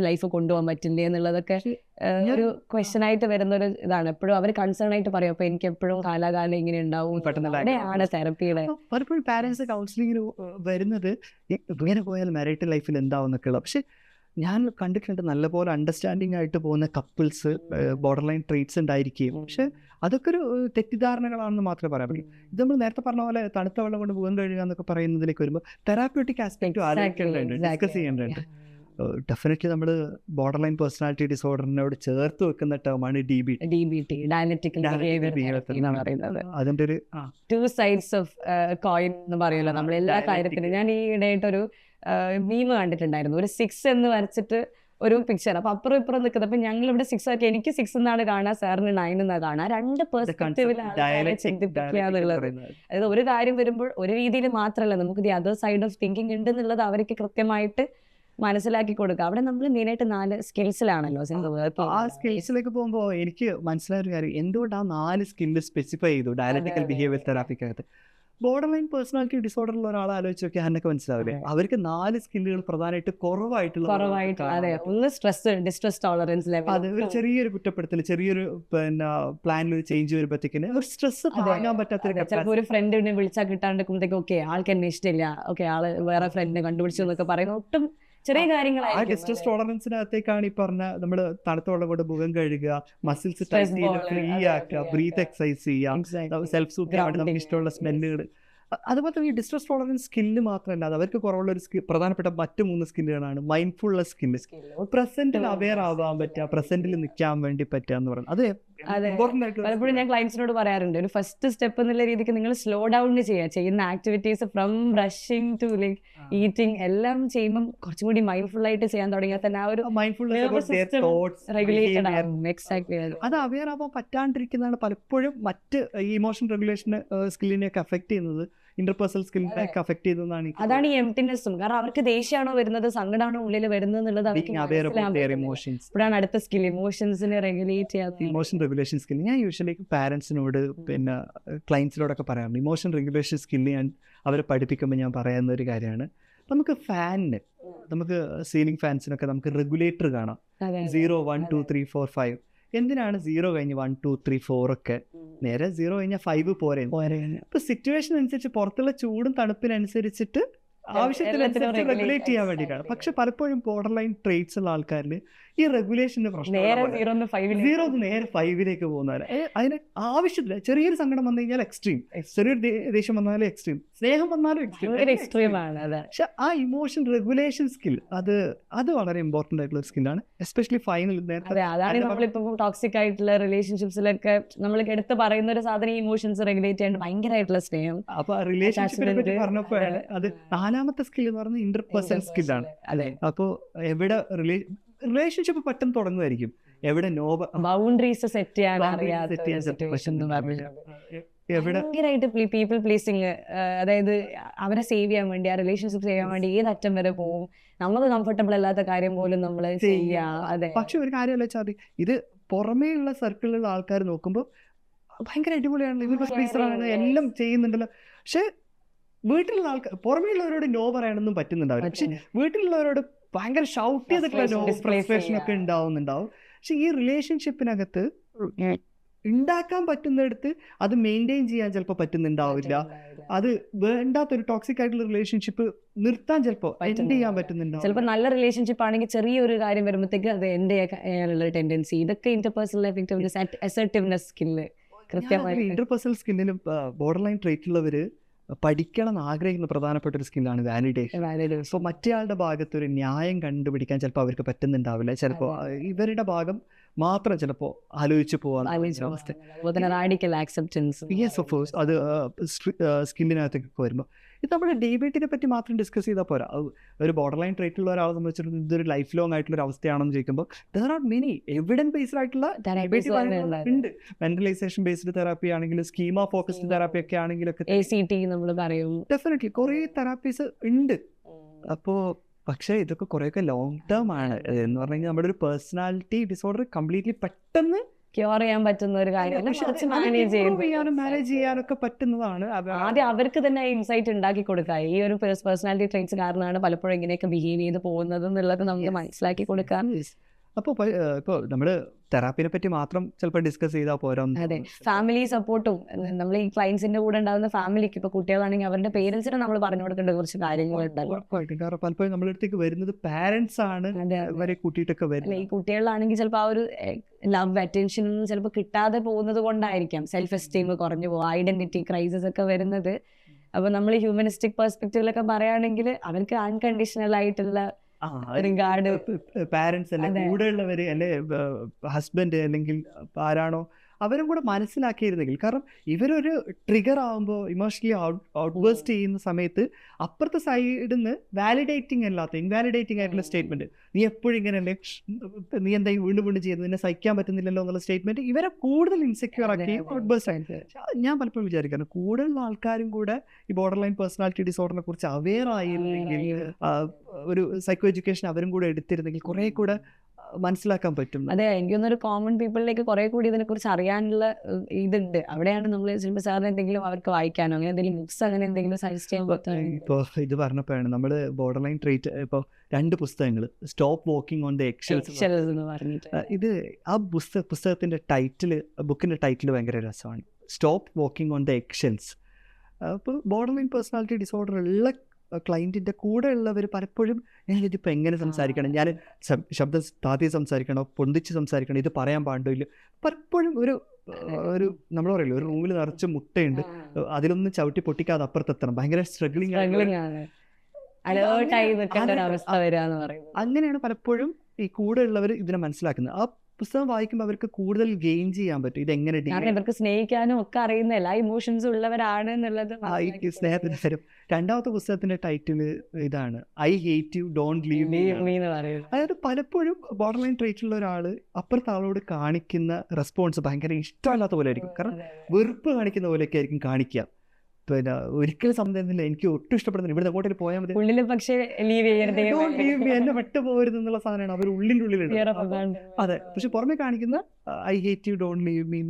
ലൈഫ് കൊണ്ടുപോകാൻ പറ്റില്ലേ എന്നുള്ളതൊക്കെ ഒരു ക്വസ്റ്റ്യൻ ആയിട്ട് വരുന്ന ഒരു ഇതാണ്. എപ്പോഴും അവർ കൺസേൺ ആയിട്ട് പറയും അപ്പൊ എനിക്ക് എപ്പോഴും കാലാകാലം ഇങ്ങനെ ഉണ്ടാവും. പെട്ടെന്ന് തെറപ്പിയുടെ പലപ്പോഴും പാരന്റ്സ് കൗൺസിലിങ്ങിന് വരുന്നത് ഇങ്ങനെ പോയാൽ മാരിറ്റൽ ലൈഫിൽ എന്താവും എന്നൊക്കെയുള്ള. പക്ഷെ ഞാൻ കണ്ടിട്ടുണ്ട് നല്ലപോലെ അണ്ടർസ്റ്റാൻഡിങ് ആയിട്ട് പോകുന്ന കപ്പിൾസ് ബോർഡർ ലൈൻ ട്രീറ്റ്സ് ഉണ്ടായിരിക്കുകയും, പക്ഷെ അതൊക്കെ ഒരു തെറ്റിദ്ധാരണകളാണെന്ന് മാത്രമേ പറയാൻ പറ്റൂ. ഇത് നമ്മൾ നേരത്തെ പറഞ്ഞ പോലെ തണുത്ത വെള്ളം കൊണ്ട് മുഖം കഴുകുക എന്നൊക്കെ പറയുന്നതിലേക്ക് വരുമ്പോൾ തെറാപ്യൂട്ടിക് ആസ്പെക്ട് ആലോചിക്കേണ്ടതുണ്ട്, ഡിസ്കസ് ചെയ്യേണ്ടതുണ്ട്. ഡെഫിനറ്റ്ലി നമ്മൾ ബോർഡർ ലൈൻ പേഴ്സണാലിറ്റി ഡിസോർഡറിനോട് ചേർത്ത് വെക്കുന്ന ടേമാണ് DBT, ഡയലക്റ്റിക്കൽ ബിഹേവിയർ എന്ന് പറയുന്നത്. അതിന്റെ ഒരു ടു സൈഡ്സ് ഓഫ് കോയിൻ എന്ന് പറയുമല്ലോ നമ്മൾ എല്ലാ കാര്യത്തിലും. ഞാൻ ഈ ഇടയായിട്ടൊരു മീം കണ്ടിട്ടുണ്ടായിരുന്നു, ഒരു 6 എന്ന് വരച്ചിട്ട് ഒരു പിക്ചർ, അപ്പൊ അപ്പുറം ഇപ്പുറം നിൽക്കുന്നത്. അപ്പൊ ഞങ്ങൾ ഇവിടെ 6 ആക്കി, എനിക്ക് 6 എന്നാണ് കാണുക, സാറിന് 9 എന്നാണ് കാണുക. 2 പെർസ്പെക്റ്റീവിലാണ് ചിന്തിപ്പിക്കുക എന്നുള്ളത്. അതായത് ഒരു കാര്യം വരുമ്പോൾ ഒരു രീതിയിൽ മാത്രമല്ല, നമുക്ക് the other side of thinking ഉണ്ട് എന്നുള്ളത് അവർക്ക് കൃത്യമായിട്ട് മനസ്സിലാക്കി കൊടുക്കുക. അവിടെ നമ്മൾ മെയിനായിട്ട് 4 സ്കിൽസിലാണല്ലോ. ആ സ്കിൽസിലേക്ക് പോകുമ്പോൾ എനിക്ക് മനസ്സിലായ ഒരു കാര്യം, എന്തുകൊണ്ട് ആ 4 സ്കില്ല് സ്പെസിഫൈ ചെയ്തു ഡയലക്റ്റിക്കൽ ബിഹേവിയർ തെറാപ്പിക്കകത്ത്. ബോർഡർ ലൈൻ പേഴ്സണാലിറ്റി ഡിസോർഡറുള്ള ഒരാളെ ആലോചിച്ച് നോക്കിയാൽ എന്നൊക്കെ മനസ്സിലാവില്ലേ, അവർക്ക് 4 സ്കില്ലുകൾ പ്രധാനമായിട്ട് കുറവായിട്ടുള്ള. ഒന്ന് സ്ട്രെസ്, ഡിസ്ട്രെസ് ടോളറൻസ് ലെവൽ, അത് ഒരു ചെറിയൊരു കുറ്റപ്പെടുത്തൽ, ചെറിയൊരു പിന്നെ പ്ലാനിൽ ഒരു ചേഞ്ച് വരുമ്പോഴത്തേക്കിന് ഒരു സ്ട്രെസ് താങ്ങാൻ പറ്റാത്ത. ഒരു ഫ്രണ്ടിനെ വിളിച്ചാൽ കിട്ടാണ്ടിരിക്കുമ്പോഴത്തേക്ക് ഓക്കെ ആൾക്ക് എന്നെ ഇഷ്ടമില്ല, ഓക്കെ ആള് വേറെ ഫ്രണ്ടിനെ കണ്ടുപിടിച്ചു എന്നൊക്കെ പറയുന്നത് ഒട്ടും ചെറിയ കാര്യങ്ങളാണ്. ഡിസ്ട്രെസ് ടോളറൻസിനകത്തേക്കാണ് ഈ പറഞ്ഞ നമ്മൾ തണുത്ത വെള്ളം കൊണ്ട് മുഖം കഴുകുക, മസിൽസ് ടൈറ്റ് ചെയ്ത് ഫ്രീ ആക്കുക, ബ്രീത്ത് എക്സസൈസ് ചെയ്യുക, സെൽഫ് സൂത്ത് നമുക്ക് ഇഷ്ടമുള്ള സ്മെല്ലുകൾ. അതുപോലെ ഈ ഡിസ്ട്രെസ് ടോളറൻസ് സ്കില്ല് മാത്രമല്ല, അത് അവർക്ക് കുറവുള്ള ഒരു പ്രധാനപ്പെട്ട മറ്റു 3 സ്കില്ലുകളാണ്. മൈൻഡ്ഫുൾനെസ് സ്കില്ല്, പ്രസന്റിൽ അവെയർ ആവാൻ പറ്റുക, പ്രസന്റിൽ നിൽക്കാൻ വേണ്ടി പറ്റുക എന്ന് പറയുന്നത് അത് ഇമ്പോർട്ടന്റ് ആയിട്ട്. പലപ്പോഴും ഞാൻ ക്ലയൻസിനോട് പറയാറുണ്ട്, ഒരു ഫസ്റ്റ് സ്റ്റെപ്പ് എന്നുള്ള രീതിക്ക് നിങ്ങൾ സ്ലോ ഡൗൺ ചെയ്യുന്ന activities from brushing to like eating എല്ലാം ചെയ്യുമ്പോൾ കുറച്ചും കൂടി മൈൻഡ്ഫുൾ ആയിട്ട് ചെയ്യാൻ തുടങ്ങിയാൽ തന്നെ ആ ഒരു അത് അവെയർ ആവാൻ പറ്റാണ്ടിരിക്കുന്നതാണ് പലപ്പോഴും മറ്റ് ഇമോഷൻ റെഗുലേഷൻ സ്കില്ലിനെയൊക്കെ അഫക്ട് ചെയ്യുന്നത്, ഇന്റർപേഴ്സണൽ സ്കില്ലിനെയൊക്കെ അഫക്ട് ചെയ്യുന്നതാണ്. അതാണ് ഈ എംപ്റ്റിനെസ്സും. കാരണം അവർക്ക് ദേഷ്യമാണോ വരുന്നത്, സങ്കടമാണോ ഉള്ളിൽ വരുന്നത് എന്നുള്ളത് ഇപ്പോഴാണ് അടുത്ത സ്കിൽ, ഇമോഷൻസിനെ റെഗുലേറ്റ് ചെയ്യാത്ത ഇമോഷൻ റെഗുലേഷൻ സ്കിൽ. ഞാൻ യൂഷ്വലി പാരൻസിനോട് പിന്നെ ക്ലയൻസിനോടൊക്കെ പറയാറുണ്ട്, ഇമോഷൻ റെഗുലേഷൻ സ്കില്ല് ഞാൻ അവരെ പഠിപ്പിക്കുമ്പോൾ ഞാൻ പറയുന്ന ഒരു കാര്യമാണ്, നമുക്ക് ഫാനിന്, നമുക്ക് സീലിംഗ് ഫാൻസിനൊക്കെ നമുക്ക് റെഗുലേറ്റർ കാണാം, 0, 1, 2, 3, 4, 5. എന്തിനാണ് 0 കഴിഞ്ഞ് 1, 2, 3, 4 ഒക്കെ, നേരെ 0 കഴിഞ്ഞാൽ 5 പോരെ. ഇപ്പൊ സിറ്റുവേഷൻ അനുസരിച്ച് പുറത്തുള്ള ചൂടും തണുപ്പിനനുസരിച്ചിട്ട് ആവശ്യത്തിനനുസരിച്ച് റെഗുലേറ്റ് ചെയ്യാൻ വേണ്ടിയിട്ടാണ്. പക്ഷെ പലപ്പോഴും ബോർഡർ ലൈൻ ട്രേറ്റ്സ് ഉള്ള ആൾക്കാരിൽ ഈ റെഗുലേഷന്റെ പ്രശ്നം 0 നേരെ 5ലേക്ക് പോകുന്നവരെ അതിന് ആവശ്യത്തില്ല. ചെറിയൊരു സങ്കടം വന്നു കഴിഞ്ഞാൽ എക്സ്ട്രീം, ചെറിയൊരു ദേഷ്യം വന്നാലും എക്സ്ട്രീം, സ്നേഹം വന്നാലും ഭയങ്കര എക്സ്ട്രീം ആണ്. അതെ, പക്ഷെ ആ ഇമോഷൻ റെഗുലേഷൻ സ്കിൽ അത് വളരെ ഇമ്പോർട്ടൻ്റ് ആയിട്ടുള്ള ഒരു സ്കില്ലാണ്, എസ്പെഷ്യലി ഫൈനൽ. അതെ, അതാണ് നമ്മളിപ്പോ ടോക്സിക് ആയിട്ടുള്ള റിലേഷൻഷിപ്സിലൊക്കെ നമ്മൾ എടുത്ത് പറയുന്ന ഒരു സാധനം, ഇമോഷൻസ് റെഗുലേറ്റ് ചെയ്യാൻ ഭയങ്കരമായിട്ടുള്ള സ്നേഹം. അപ്പൊ റിലേഷൻഷിപ്പിനെ പറ്റി പറഞ്ഞപ്പോഴാണ് അത് 4ാമത്തെ സ്കിൽ എന്ന് പറയുന്നത് ഇന്റർപേഴ്സണൽ സ്കില്ലാണ്. അതെ, അപ്പോൾ എവിടെ റിലേഷൻഷിപ്പ് പെട്ടെന്ന് തുടങ്ങുമായിരിക്കും, എവിടെ ബൗണ്ടറീസ് സെറ്റ് ചെയ്യാൻ അറിയാത്ത എവിടെ ഭയങ്കരമായിട്ട് പീപ്പിൾ പ്ലീസിങ്, അതായത് അവരെ സേവ് ചെയ്യാൻ വേണ്ടി, ആ റിലേഷൻഷിപ്പ് സേവ് ചെയ്യാൻ വേണ്ടി ഏത് അറ്റം വരെ പോകും, നമുക്ക് കംഫർട്ടബിൾ അല്ലാത്ത കാര്യം പോലും നമ്മൾ ചെയ്യാം. അതെ, പക്ഷെ ഒരു കാര്യം വെച്ചാൽ മതി, ഇത് പുറമേ ഉള്ള സർക്കിളിലുള്ള ആൾക്കാർ നോക്കുമ്പോൾ ഭയങ്കര അടിപൊളിയാണ്, ഇവർക്ക് സ്പീസറാണ്, എല്ലാം ചെയ്യുന്നുണ്ടല്ലോ. പക്ഷെ വീട്ടിലുള്ള ആൾക്കാർ പുറമേ ഉള്ളവരോട് നോ പറയാനൊന്നും പറ്റുന്നുണ്ടാവില്ല, പക്ഷെ വീട്ടിലുള്ളവരോട് ഭയങ്കര ഷൗട്ട് ചെയ്തിട്ടുള്ള നോ, ഫ്രസ്ട്രേഷൻ ഒക്കെ ഉണ്ടാവും. പക്ഷെ ഈ റിലേഷൻഷിപ്പിനകത്ത് ഉണ്ടാക്കാൻ പറ്റുന്നിടത്ത് അത് മെയിൻറ്റെയിൻ ചെയ്യാൻ ചിലപ്പോൾ പറ്റുന്നുണ്ടാവില്ല. അത് വേണ്ടാത്തൊരു ടോക്സിക് ആയിട്ടുള്ള റിലേഷൻഷിപ്പ് നിർത്താൻ ചിലപ്പോൾ എൻഡ് ചെയ്യാൻ പറ്റുന്നുണ്ടാവും. ചിലപ്പോൾ നല്ല റിലേഷൻഷിപ്പ് ആണെങ്കിൽ ചെറിയൊരു കാര്യം വരുമ്പോഴത്തേക്ക് അത് എൻഡ് ചെയ്യാനുള്ള ടെൻഡൻസി, ഇതൊക്കെ ഇന്റർപേഴ്സണൽ എഫക്റ്റീവ്നെസ്, അസർട്ടീവ്നെസ് സ്കില്ല് കൃത്യമായി. ഇന്റർപേഴ്സണൽ സ്കില്ലിലും ബോർഡർ ലൈൻ ട്രേറ്റ് ഉള്ളവര് പഠിക്കണം എന്ന് ആഗ്രഹിക്കുന്ന പ്രധാനപ്പെട്ട ഒരു സ്കില്ലാണ് വാലിഡേഷൻ. സോ മറ്റേയാളുടെ ഭാഗത്ത് ഒരു ന്യായം കണ്ടുപിടിക്കാൻ ചിലപ്പോൾ അവർക്ക് പറ്റുന്നുണ്ടാവില്ല, ചിലപ്പോൾ ഇവരുടെ ഭാഗം മാത്രം ചിലപ്പോൾ ആലോചിച്ച് പോകാൻ അവസ്ഥ. Radical acceptance, yes of course, അത് സ്കില്ലിനകത്തേക്ക് വരുമ്പോൾ ഇത് നമ്മുടെ ഡെബേറ്റിനെ പറ്റി മാത്രം ഡിസ്കസ് ചെയ്താൽ പോരാ. ഒരു ബോർഡർ ലൈൻ ട്രേറ്റ് ഉള്ള ഒരാളെ സംബന്ധിച്ചിടത്തോളം ഇതൊരു ലൈഫ് ലോങ് ആയിട്ടുള്ള ഒരു അവസ്ഥയാണെന്ന് ചോദിക്കുമ്പോൾ there are many evidence based ആയിട്ടുള്ള ഉണ്ട്. മെന്റലൈസേഷൻ ബേസ്ഡ് തെറാപ്പി ആണെങ്കിലും സ്കീമ ഫോക്കസ്ഡ് തെറാപ്പി ഒക്കെ ആണെങ്കിലൊക്കെ ACT നമ്മൾ പറയും, ഡെഫിനറ്റ്ലി കുറേ തെറാപ്പീസ് ഉണ്ട്. അപ്പോൾ പക്ഷേ ഇതൊക്കെ കുറേയൊക്കെ ലോങ് ടേം ആണ്. എന്ന് പറഞ്ഞു കഴിഞ്ഞാൽ നമ്മുടെ ഒരു പേഴ്സണാലിറ്റി ഡിസോർഡർ കംപ്ലീറ്റ്ലി പെട്ടെന്ന് ക്യൂർ ചെയ്യാൻ പറ്റുന്ന ഒരു കാര്യം, മാനേജ് ചെയ്യാനൊക്കെ പറ്റുന്നതാണ്. ആദ്യം അവർക്ക് തന്നെ ഇൻസൈറ്റ് ഉണ്ടാക്കി കൊടുക്കുക, ഈ ഒരു പേഴ്സണാലിറ്റി ട്രെയിറ്റ്സ് കാരണമാണ് പലപ്പോഴും ഇങ്ങനെയൊക്കെ ബിഹേവ് ചെയ്ത് പോകുന്നത് എന്നുള്ളത് നമുക്ക് മനസ്സിലാക്കി കൊടുക്കാം. അപ്പോൾ ഇപ്പോൾ നമ്മൾ തെറാപ്പിനെ പറ്റി മാത്രം ചിലപ്പോൾ ഡിസ്കസ് ചെയ്താൽ പോരാ. അതെ, ഫാമിലി സപ്പോർട്ടും നമ്മൾ ഈ ക്ലയൻസിന്റെ കൂടെ ഉണ്ടാകുന്ന ഫാമിലിക്ക്, ഇപ്പോൾ കുട്ടികളാണെങ്കിൽ അവരുടെ പേരൻസിനെ നമ്മൾ പറഞ്ഞു കൊടുക്കേണ്ട കുറച്ച് കാര്യങ്ങളുണ്ടല്ലോ. കാരണം പലപ്പോഴും നമ്മുടെ അടുത്തേക്ക് വരുന്നത് പാരന്റ്സ് ആണ്, അവരെ കൂട്ടിയിട്ടൊക്കെ വരുന്നത്. ഈ കുട്ടികളിലാണെങ്കിൽ ചിലപ്പോൾ ആ ഒരു ലവ് അറ്റൻഷൻ ഒന്നും ചിലപ്പോൾ കിട്ടാതെ പോകുന്നത് കൊണ്ടായിരിക്കാം സെൽഫ് എസ്റ്റീം കുറഞ്ഞു പോകുക, ഐഡന്റിറ്റി ക്രൈസിസ് ഒക്കെ വരുന്നത്. അപ്പോൾ നമ്മൾ ഹ്യൂമനിസ്റ്റിക് പെർസ്പെക്റ്റീവിലൊക്കെ പറയുകയാണെങ്കിൽ അവർക്ക് അൺകണ്ടീഷണൽ ആയിട്ടുള്ള റിഗാർഡ്, പാരന്റ്സ് അല്ലെ കൂടെ ഉള്ളവര് അല്ലെ ഹസ്ബൻഡ് അല്ലെങ്കിൽ ആരാണോ അവരും കൂടെ മനസ്സിലാക്കിയിരുന്നെങ്കിൽ. കാരണം ഇവരൊരു ട്രിഗർ ആകുമ്പോൾ ഇമോഷണലി ഔട്ട്ബേസ്റ്റ് ചെയ്യുന്ന സമയത്ത് അപ്പുറത്തെ സൈഡിൽ നിന്ന് വാലിഡേറ്റിംഗ് അല്ലാത്ത ഇൻവാലിഡേറ്റിംഗ് ആയിട്ടുള്ള സ്റ്റേറ്റ്മെന്റ്, നീ എപ്പോഴും ഇങ്ങനെയല്ലേ, നീ എന്താ വീണ്ടും വീണ്ടും ചെയ്യുന്നത്, നിന്നെ സഹിക്കാൻ പറ്റുന്നില്ലല്ലോ എന്നുള്ള സ്റ്റേറ്റ്മെന്റ് ഇവരെ കൂടുതൽ ഇൻസെക്യൂർ ആക്കി ഔട്ട്ബേസ്റ്റ് ആയിട്ട്. ഞാൻ പലപ്പോഴും വിചാരിക്കുന്നു കൂടുതലുള്ള ആൾക്കാരും കൂടെ ഈ ബോർഡർ ലൈൻ പേഴ്സണാലിറ്റി ഡിസോർഡറിനെ കുറിച്ച് അവെയർ ആയിരുന്നെങ്കിൽ, ഒരു സൈക്കോ എഡ്യൂക്കേഷൻ അവരും കൂടെ എടുത്തിരുന്നെങ്കിൽ കുറെ കൂടെ മനസ്സിലാക്കാൻ പറ്റും. അതെ, എനിക്കൊന്നൊരു കോമൺ പീപ്പിളിലേക്ക് കുറെ കൂടി ഇതിനെ കുറിച്ച് അറിയാനുള്ള ഇതുണ്ട്. അവിടെയാണ് നമ്മൾ ചിലപ്പോൾ സാറിന് എന്തെങ്കിലും അവർക്ക് വായിക്കാനോ അങ്ങനെ എന്തെങ്കിലും ബുക്സ് അങ്ങനെ എന്തെങ്കിലും സജസ്റ്റ് ചെയ്യാൻ പറ്റും. ഇപ്പോൾ ഇത് പറഞ്ഞപ്പോഴാണ് നമ്മൾ ബോർഡർ ലൈൻ ട്രീറ്റ് ഇപ്പോൾ 2 പുസ്തകങ്ങൾ, സ്റ്റോപ്പ് വാക്കിംഗ് ഓൺ ദ എഗ്ഷെൽസ് എന്ന് പറഞ്ഞിട്ട്, ഇത് ആ പുസ്തകത്തിന്റെ ടൈറ്റിൽ, ബുക്കിന്റെ ടൈറ്റിൽ ഭയങ്കര രസമാണ്, സ്റ്റോപ്പ് വാക്കിംഗ് ഓൺ ദ എഗ്ഷെൽസ്. അപ്പോൾ ബോർഡർ ലൈൻ പേഴ്സണാലിറ്റി ഡിസോർഡർ ഉള്ള ക്ലയൻറ്റിൻ്റെ കൂടെ ഉള്ളവർ പലപ്പോഴും ഞാനിതിപ്പോൾ എങ്ങനെ സംസാരിക്കണം, ഞാൻ ശബ്ദം താത്തി സംസാരിക്കണോ, പൊന്തിച്ച് സംസാരിക്കണോ, ഇത് പറയാൻ പാടില്ല. പലപ്പോഴും ഒരു നമ്മൾ പറയില്ല, ഒരു റൂമിൽ നിറച്ച് മുട്ടയുണ്ട്, അതിലൊന്നും ചവിട്ടി പൊട്ടിക്കാതെ അപ്പുറത്തെത്തണം, ഭയങ്കര സ്ട്രഗ്ലിംഗ് ആണ്. അങ്ങനെയാണ് പലപ്പോഴും ഈ കൂടെ ഉള്ളവർ ഇതിനെ മനസ്സിലാക്കുന്നത്. ആ പുസ്തകം വായിക്കുമ്പോൾ അവർക്ക് കൂടുതൽ ഗെയിൻ ചെയ്യാൻ പറ്റും ഇതെങ്ങനെ ഇവർക്ക് സ്നേഹിക്കാനും ഒക്കെ അറിയുന്ന എല്ലാ ഇമോഷൻസും ഉള്ളവരാണ് എന്നുള്ളത്. സ്നേഹത്തിന് തരും. 2ാമത്തെ പുസ്തകത്തിന്റെ ടൈറ്റിൽ ഇതാണ്, I hate you don't leave me എന്ന് പറയുന്നത്. അതായത് പലപ്പോഴും ബോർഡർ ലൈൻ ട്രേറ്റുള്ള ഒരാള് അപ്പുറത്തെ ആളോട് കാണിക്കുന്ന റെസ്പോൺസ് ഭയങ്കര ഇഷ്ടമല്ലാത്ത പോലെ ആയിരിക്കും. കാരണം വെറുപ്പ് കാണിക്കുന്ന പോലെയൊക്കെ ആയിരിക്കും കാണിക്കുക. പിന്നെ ഒരിക്കലും സംബന്ധിക്കുന്നില്ല, എനിക്ക് ഒട്ടും ഇഷ്ടപ്പെടുന്നില്ല, ഇവിടെ അങ്ങോട്ടേക്ക് പോയാൽ മതി, ഉള്ളിൽ പക്ഷേ എന്നെ വിട്ടു പോകരുത് എന്നുള്ള സാധനമാണ് അവർ ഉള്ളിൻ്റെ ഉള്ളിലുണ്ട്. അതെ, പക്ഷെ പുറമെ കാണിക്കുന്ന I hate you don't leave me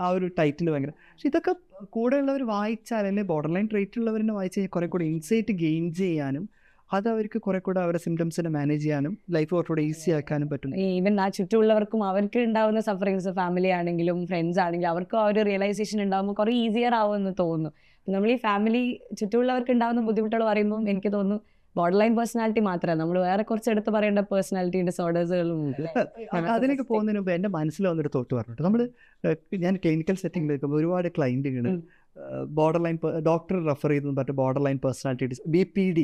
ആ ഒരു ടൈറ്റിൽ ഭയങ്കര. പക്ഷെ ഇതൊക്കെ കൂടെ ഉള്ളവർ വായിച്ചാൽ, അല്ലെങ്കിൽ ബോർഡർ ലൈൻ ട്രേറ്റ് ഉള്ളവരെ വായിച്ച് കഴിഞ്ഞാൽ കുറെ കൂടെ ഇൻസൈറ്റ് ഗെയിൻ ചെയ്യാനും അത് അവർക്ക് കുറെ കൂടെ അവരുടെ സിംറ്റംസിനെ മാനേജ് ചെയ്യാനും ലൈഫ് കുറച്ചുകൂടെ ഈസി ആക്കാനും പറ്റും. ഈവൻ ആ ചുറ്റുമുള്ളവർക്കും അവർക്ക് ഉണ്ടാവുന്ന സഫറിങ്സ്, ഫാമിലി ആണെങ്കിലും ഫ്രണ്ട്സ് ആണെങ്കിലും അവർക്കും ആ ഒരു റിയലൈസേഷൻ ഉണ്ടാകുമ്പോൾ കുറെ ഈസിയർ ആവുമെന്ന് തോന്നുന്നു. നമ്മൾ ഈ ഫാമിലി ചുറ്റുമുള്ളവർക്ക് ഉണ്ടാകുന്ന ബുദ്ധിമുട്ടുകൾ പറയുമ്പോൾ എനിക്ക് തോന്നുന്നു ബോർഡർ ലൈൻ പേഴ്സണാലിറ്റി മാത്രമല്ല, നമ്മൾ വേറെ കുറച്ച് എടുത്ത് പറയേണ്ട പേഴ്സണാലിറ്റി ഡിസോർഡേഴ്സുകളും അതിലേക്ക് പോകുന്നതിന് മുമ്പ് എൻ്റെ മനസ്സിൽ വന്നൊരു തോട്ട് പറഞ്ഞിട്ട്, ഞാൻ ക്ലിനിക്കൽ സെറ്റിംഗിൽ ഒരുപാട് ക്ലയൻറ്റുകൾ ബോർഡർ ലൈൻ ഡോക്ടർ റെഫർ ചെയ്തെന്ന് പറഞ്ഞിട്ട് ബോർഡർ ലൈൻ പേഴ്സണാലിറ്റി BPD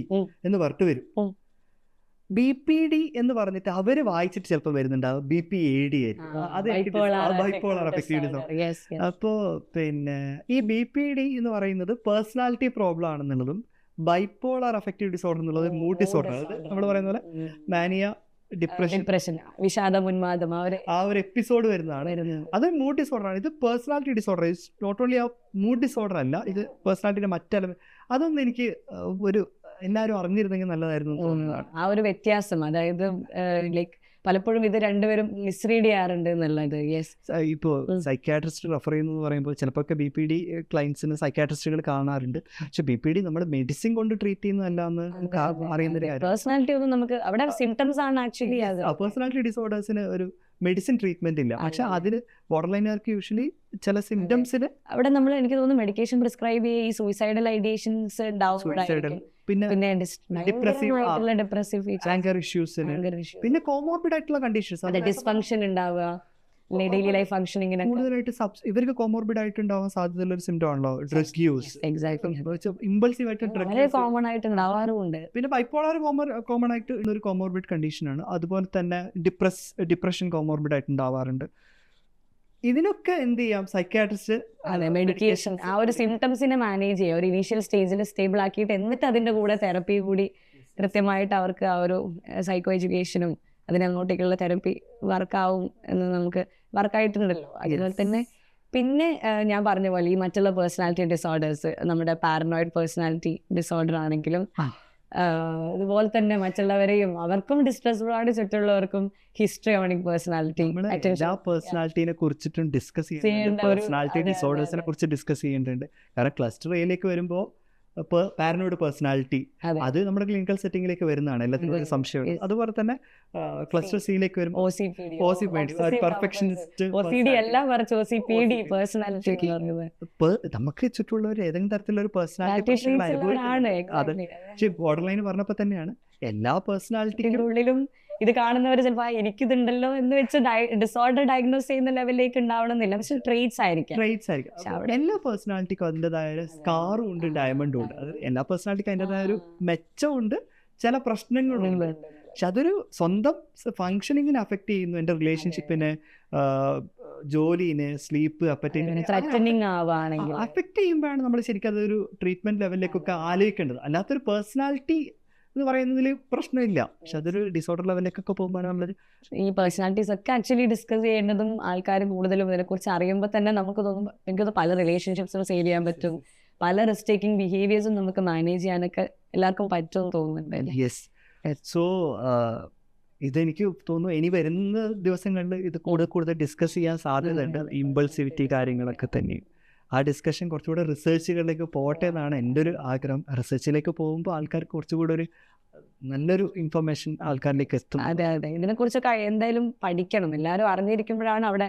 എന്ന് പറഞ്ഞിട്ട് വരും. BPD എന്ന് പറഞ്ഞിട്ട് അവര് വായിച്ചിട്ട് ചിലപ്പോൾ വരുന്നുണ്ടാവും BPAD ആയിരിക്കും. അത് ബൈപ്പോളർ അഫക്റ്റീവ് ഡിസോർഡർ. അപ്പോൾ പിന്നെ ഈ BPD എന്ന് പറയുന്നത് പേഴ്സണാലിറ്റി പ്രോബ്ലം ആണെന്നുള്ളതും ബൈപ്പോളർ അഫക്റ്റീവ് ഡിസോർഡർ എന്നുള്ളത് മൂഡ് ഡിസോർഡർ. അത് നമ്മൾ പറയുന്ന പോലെ മാനിയ, ഡിപ്രഷൻ, വിഷാദം, ഉന്മാദം ആ ഒരു എപ്പിസോഡ് വരുന്നതാണ്. അത് മൂഡ് ഡിസോർഡർ ആണ്. ഇത് പേഴ്സണാലിറ്റി ഡിസോർഡർ. നോട്ട് ഓൺലി ആ മൂഡ് ഡിസോർഡർ അല്ല, ഇത് പേഴ്സണാലിറ്റിയുടെ മറ്റെല്ലാം. അതൊന്നും എനിക്ക് ഒരു എല്ലാവരും അറിഞ്ഞിരുന്നെങ്കിൽ നല്ലതായിരുന്നു. ആ ഒരു വ്യത്യാസം, അതായത് ലൈക്ക് പലപ്പോഴും ഇത് രണ്ടുപേരും മിസ്റീഡ് ചെയ്യാറുണ്ട് എന്നുള്ളത്. ഇപ്പോൾ സൈക്യാട്രിസ്റ്റ് റെഫർ ചെയ്യുന്നു പറയുമ്പോൾ ചിലപ്പോൾ BPD ക്ലയൻസിന് സൈക്യാട്രിസ്റ്റുകൾ കാണാറുണ്ട്. പക്ഷെ BPD നമ്മൾ മെഡിസിൻ കൊണ്ട് ട്രീറ്റ് ചെയ്യുന്നതല്ല എന്ന് അറിയുന്ന പേഴ്സണാലിറ്റി ഒന്നും നമുക്ക് അവിടെ സിംറ്റംസ് ആണ് ആക്ച്വലി. പേഴ്സണാലിറ്റി ഡിസോർഡേഴ്സിന് ഒരു മെഡിസിൻ ട്രീറ്റ്മെന്റ് ഇല്ല. പക്ഷെ അതിന് ബോർഡർ ലൈനുകാർക്ക് യൂഷ്വലി ചില സിംറ്റംസിന് അവിടെ നമ്മൾ എനിക്ക് തോന്നുന്നു മെഡിക്കേഷൻ പ്രിസ്ക്രൈബ് ചെയ്യുക, ഈ സൂയിസൈഡൽ ഐഡിയേഷൻസ് പിന്നെ ഡിപ്രസീവ് ആങ്കർ ഇഷ്യൂസിന്, പിന്നെ കോമോർബിഡ് ആയിട്ടുള്ള കണ്ടീഷൻസ്, ഡിസ്ഫങ്ഷൻ ഉണ്ടാവുക, ഡെയിലി ലൈഫ് ഫംഗ്ഷനിങ്ങിന് കൂടുതലായിട്ട് ഇവർക്ക് കോമോർബിഡ് ആയിട്ട് ഉണ്ടാവാൻ സാധ്യതയുള്ള ഒരു സിംറ്റം ആണല്ലോ ഡ്രഗ് യൂസ്. ഇമ്പൾസീവ് ആയിട്ട് ഡ്രഗ് കോമൺ ആയിട്ട് ഉണ്ടാവാറുണ്ട്. പിന്നെ ബൈപ്പോളർ കോമൺ ആയിട്ട് ഒരു കോമോർബിഡ് കണ്ടീഷനാണ്. അതുപോലെ തന്നെ ഡിപ്രഷൻ കോമോർബിഡ് ആയിട്ട് ഉണ്ടാവാറുണ്ട്. ഇതിനൊക്കെ എന്ത് ചെയ്യാം, സൈക്യാട്രിസ്റ്റ് മെഡിക്കേഷൻ ആ ഒരു സിംറ്റംസിനെ മാനേജ് ചെയ്യുക, ഒരു ഇനീഷ്യൽ സ്റ്റേജിൽ സ്റ്റേബിൾ ആക്കിയിട്ട് എന്നിട്ട് അതിൻ്റെ കൂടെ തെറപ്പി കൂടി കൃത്യമായിട്ട് അവർക്ക് ആ ഒരു സൈക്കോ എഡ്യൂക്കേഷനും അതിനങ്ങോട്ടേക്കുള്ള തെറപ്പി വർക്കാവും എന്ന് നമുക്ക് വർക്കായിട്ടുണ്ടല്ലോ. അതുപോലെ തന്നെ പിന്നെ ഞാൻ പറഞ്ഞ പോലെ ഈ മറ്റുള്ള പേഴ്സണാലിറ്റി ഡിസോർഡേഴ്സ്, നമ്മുടെ പാരനോയിഡ് പേഴ്സണാലിറ്റി ഡിസോർഡർ ആണെങ്കിലും അതുപോലെ തന്നെ മറ്റുള്ളവരെയും അവർക്കും ഡിസ്ട്രസ്ഡ് ചുറ്റുള്ളവർക്കും ഹിസ്ട്രിയോണിക് പേഴ്സണാലിറ്റി, എല്ലാ പേഴ്സണാലിറ്റിനെ കുറിച്ചിട്ടും ഡിസ്കസ് ചെയ്യുന്നുണ്ട്. പേഴ്സണാലിറ്റി ഡിസോർഡേഴ്സിനെ കുറിച്ച് ഡിസ്കസ് ചെയ്യേണ്ടതുണ്ട്. കാരണം ക്ലസ്റ്റർ എയിലേക്ക് വരുമ്പോൾ പാരനോയിഡ് പേഴ്സണാലിറ്റി അത് നമ്മുടെ ക്ലിനിക്കൽ സെറ്റിംഗിലേക്ക് വരുന്നതാണ്, എല്ലാത്തിനും ഒരു സംശയം. അതുപോലെ തന്നെ ക്ലസ്റ്റർ സിയിലേക്ക് വരുമ്പോൾ നമുക്ക് ചുറ്റുള്ളവർ ഏതെങ്കിലും തരത്തിലുള്ള ഒരു പേഴ്സണാലിറ്റി ബോർഡർ ലൈൻ പറഞ്ഞപ്പോൾ തന്നെയാണ് എല്ലാ പേഴ്സണാലിറ്റിക്കുള്ളിലും ഇത് കാണുന്നവർ ചിലപ്പോൾ എനിക്കിതുണ്ടല്ലോ എന്ന് വെച്ച് ഡിസോർഡർ ഡയഗ്നോസ് ചെയ്യുന്ന ലെവലിലേക്ക് ഉണ്ടാവണമെന്നില്ല, പക്ഷെ ട്രേറ്റ്സ് ആയിരിക്കും. എല്ലാ പേഴ്സണാലിറ്റിക്കും അതിൻ്റെതായ സ്കാറും ഉണ്ട്, ഡയമണ്ടും ഉണ്ട്. അത് എല്ലാ പേഴ്സണാലിറ്റിക്കും അതിൻ്റെതായ ഒരു മെച്ചമുണ്ട്, ചില പ്രശ്നങ്ങളുണ്ട്. പക്ഷെ അതൊരു സ്വന്തം ഫങ്ഷനിങ്ങിനെ അഫക്റ്റ് ചെയ്യുന്നു. എൻ്റെ റിലേഷൻഷിപ്പിനെ, ജോലിനെ, സ്ലീപ്പ്, അഫക്റ്റ് ചെയ്യുമ്പോഴാണ് നമ്മൾ ശരിക്കും അതൊരു ട്രീറ്റ്മെന്റ് ലെവലിലേക്കൊക്കെ ആലോചിക്കേണ്ടത്. അല്ലാത്തൊരു പേഴ്സണാലിറ്റി എന്ന് പറയുന്നതിൽ പ്രശ്നമില്ല, പക്ഷെ അതൊരു ഡിസോർഡർ ലെവലിലേക്കൊക്കെ പോകുമ്പോൾ നമ്മൾ ഈ പേഴ്സണാലിറ്റീസ് ഒക്കെ ആക്ച്വലി ഡിസ്കസ് ചെയ്യേണ്ടതും ആൾക്കാർ കൂടുതലും ഇതിനെക്കുറിച്ച് അറിയുമ്പോൾ തന്നെ നമുക്ക് തോന്നുമ്പോൾ എനിക്കത് പല റിലേഷൻഷിപ്സും സേവ് ചെയ്യാൻ പറ്റും, പല റിസ്ക് ടേക്കിംഗ് ബിഹേവിയേഴ്സും നമുക്ക് മാനേജ് ചെയ്യാനൊക്കെ എല്ലാവർക്കും പറ്റുമെന്ന് തോന്നുന്നുണ്ട്. യെസ്. സോ ഇതെനിക്ക് തോന്നുന്നു ഇനി വരുന്ന ദിവസങ്ങളിൽ ഇത് കൂടുതൽ ഡിസ്കസ് ചെയ്യാൻ സാധ്യതയുണ്ട്. ഇമ്പൾസിവിറ്റി കാര്യങ്ങളൊക്കെ തന്നെയും ആ ഡിസ്കഷൻ കുറച്ചുകൂടെ റിസർച്ചുകളിലേക്ക് പോട്ടെ എന്നാണ് എൻ്റെ ഒരു ആഗ്രഹം. റിസർച്ചിലേക്ക് പോകുമ്പോൾ ആൾക്കാർക്ക് കുറച്ചുകൂടെ ഒരു നല്ലൊരു ഇൻഫർമേഷൻ ആൾക്കാരിലേക്ക് എത്തും. അതെ, ഇതിനെക്കുറിച്ചൊക്കെ എന്തായാലും പഠിക്കണം, എല്ലാവരും അറിഞ്ഞിരിക്കുമ്പോഴാണ് അവിടെ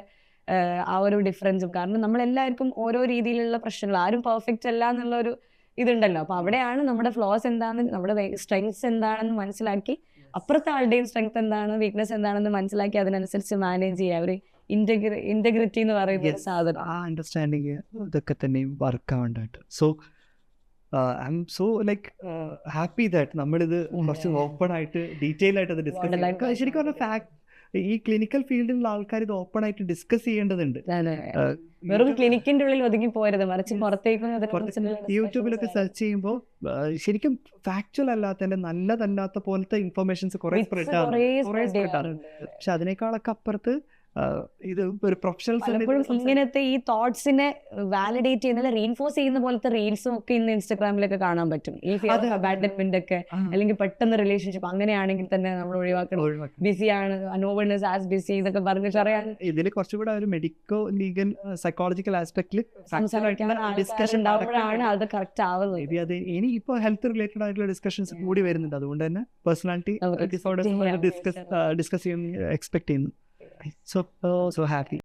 ആ ഒരു ഡിഫറൻസും. കാരണം നമ്മളെല്ലാവർക്കും ഓരോ രീതിയിലുള്ള പ്രശ്നങ്ങൾ, ആരും പെർഫെക്റ്റ് അല്ല എന്നുള്ളൊരു ഇതുണ്ടല്ലോ. അപ്പോൾ അവിടെയാണ് നമ്മുടെ ഫ്ലോസ് എന്താണെന്ന്, നമ്മുടെ സ്ട്രെങ്ത്സ് എന്താണെന്ന് മനസ്സിലാക്കി, അപ്പുറത്തെ ആളുടെയും സ്ട്രെങ്ത് എന്താണ്, വീക്ക്നെസ് എന്താണെന്ന് മനസ്സിലാക്കി അതിനനുസരിച്ച് മാനേജ് ചെയ്യുക. ഒരു ഇന്റഗ്രിറ്റി എന്ന് പറയുന്ന സാധനം, ആ അണ്ടർസ്റ്റാൻഡിങ് ഇതൊക്കെ തന്നെയും വർക്ക് ആവേണ്ടതായിട്ട്. So I am so like happy that നമ്മളിത് കുറച്ച് ഓപ്പൺ ആയിട്ട് ഡീറ്റെയിൽ ആയിട്ട് അത് ഡിസ്കസ് ചെയ്യാം. ശരിക്കും പറഞ്ഞാൽ ഫാക്ട് ഈ ക്ലിനിക്കൽ ഫീൽഡിലുള്ള ആൾക്കാർ ഇത് ഓപ്പൺ ആയിട്ട് ഡിസ്കസ് ചെയ്യേണ്ടതുണ്ട്. വെറും ക്ലിനിക്കിന്റെ ഉള്ളിൽ ഒതുങ്ങി പോരുത്, മറിച്ച് പുറത്തേക്ക് യൂട്യൂബിലൊക്കെ സെർച്ച് ചെയ്യുമ്പോൾ ശരിക്കും ഫാക്ച്വൽ അല്ലാത്തതിന്റെ നല്ലതല്ലാത്ത പോലത്തെ ഇൻഫർമേഷൻസ് കുറെ സ്പ്രെഡ് ആറുണ്ട്. പക്ഷെ അതിനേക്കാളൊക്കെ അപ്പുറത്ത് ഇത് ഒരു പ്രൊഫഷണൽ ഇങ്ങനത്തെ ഈ തോട്ട്സിനെ വാലിഡേറ്റ് ചെയ്യുന്ന, റീൻഫോഴ്സ് ചെയ്യുന്ന പോലത്തെ റീൽസും ഒക്കെ ഇന്ന് ഇൻസ്റ്റാഗ്രാമിലൊക്കെ കാണാൻ പറ്റും. ഈ അബാൻഡൻമെന്റ് ഒക്കെ അല്ലെങ്കിൽ പെട്ടെന്ന് റിലേഷൻഷിപ്പ് അങ്ങനെയാണെങ്കിൽ തന്നെ നമ്മൾ ഒഴിവാക്കണം. ബിസിയാണ്, no one is as busy എന്നൊക്കെ പറഞ്ഞിട്ട് അറിയാൻ ഇതിൽ കുറച്ചുകൂടെ ഒരു മെഡിക്കോ ലീഗൽ സൈക്കോളജിക്കൽ ആസ്പെക്ടിൽ ഡിസ്കഷൻ ഉണ്ടാവുമ്പോഴാണ് അത് കറക്റ്റ് ആവുന്നത്. അത് ഇനി ഇപ്പോൾ ഹെൽത്ത് റിലേറ്റഡ് ആയിട്ടുള്ള ഡിസ്കഷൻസ് കൂടി വരുന്നുണ്ട്. അതുകൊണ്ട് തന്നെ പേഴ്സണാലിറ്റി ഡിസോർഡേഴ്സ് ഡിസ്കസ് ചെയ്യുന്ന എക്സ്പെക്ട് ചെയ്യുന്നു. So happy.